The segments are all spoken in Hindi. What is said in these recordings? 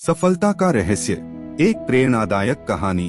सफलता का रहस्य। एक प्रेरणादायक कहानी।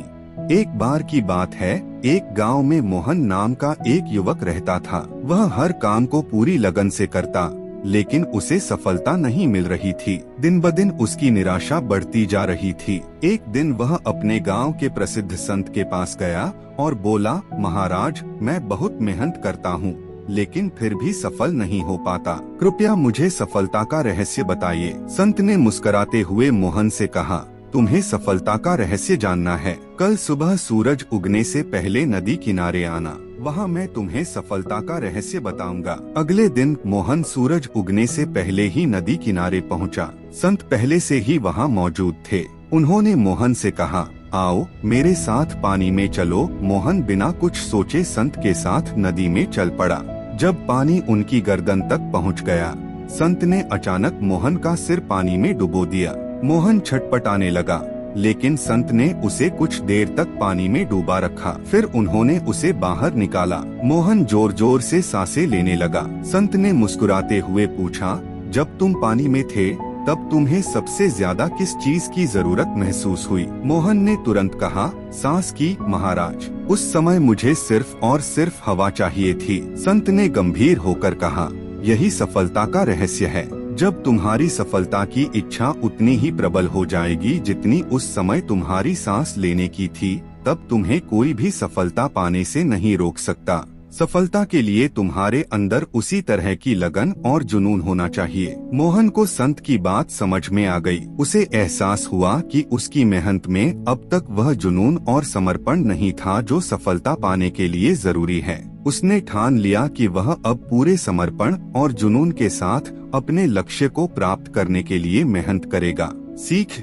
एक बार की बात है, एक गांव में मोहन नाम का एक युवक रहता था। वह हर काम को पूरी लगन से करता, लेकिन उसे सफलता नहीं मिल रही थी। दिन ब दिन उसकी निराशा बढ़ती जा रही थी। एक दिन वह अपने गांव के प्रसिद्ध संत के पास गया और बोला, महाराज, मैं बहुत मेहनत करता हूँ, लेकिन फिर भी सफल नहीं हो पाता। कृपया मुझे सफलता का रहस्य बताइए। संत ने मुस्कुराते हुए मोहन से कहा, तुम्हें सफलता का रहस्य जानना है? कल सुबह सूरज उगने से पहले नदी किनारे आना, वहाँ मैं तुम्हें सफलता का रहस्य बताऊंगा। अगले दिन मोहन सूरज उगने से पहले ही नदी किनारे पहुँचा। संत पहले से ही वहाँ मौजूद थे। उन्होंने मोहन से कहा, आओ मेरे साथ पानी में चलो। मोहन बिना कुछ सोचे संत के साथ नदी में चल पड़ा। जब पानी उनकी गर्दन तक पहुंच गया, संत ने अचानक मोहन का सिर पानी में डुबो दिया। मोहन छटपटाने लगा, लेकिन संत ने उसे कुछ देर तक पानी में डूबा रखा। फिर उन्होंने उसे बाहर निकाला। मोहन जोर जोर से सांसें लेने लगा। संत ने मुस्कुराते हुए पूछा, जब तुम पानी में थे तब तुम्हें सबसे ज्यादा किस चीज की जरूरत महसूस हुई? मोहन ने तुरंत कहा, सांस की महाराज। उस समय मुझे सिर्फ और सिर्फ हवा चाहिए थी। संत ने गंभीर होकर कहा, यही सफलता का रहस्य है। जब तुम्हारी सफलता की इच्छा उतनी ही प्रबल हो जाएगी जितनी उस समय तुम्हारी सांस लेने की थी, तब तुम्हें कोई भी सफलता पाने से नहीं रोक सकता। सफलता के लिए तुम्हारे अंदर उसी तरह की लगन और जुनून होना चाहिए। मोहन को संत की बात समझ में आ गई। उसे एहसास हुआ कि उसकी मेहनत में अब तक वह जुनून और समर्पण नहीं था जो सफलता पाने के लिए जरूरी है। उसने ठान लिया कि वह अब पूरे समर्पण और जुनून के साथ अपने लक्ष्य को प्राप्त करने के लिए मेहनत करेगा। सीख,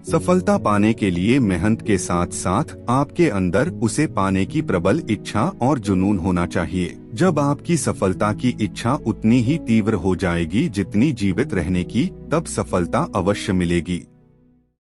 सफलता पाने के लिए मेहनत के साथ साथ आपके अंदर उसे पाने की प्रबल इच्छा और जुनून होना चाहिए। जब आपकी सफलता की इच्छा उतनी ही तीव्र हो जाएगी जितनी जीवित रहने की, तब सफलता अवश्य मिलेगी।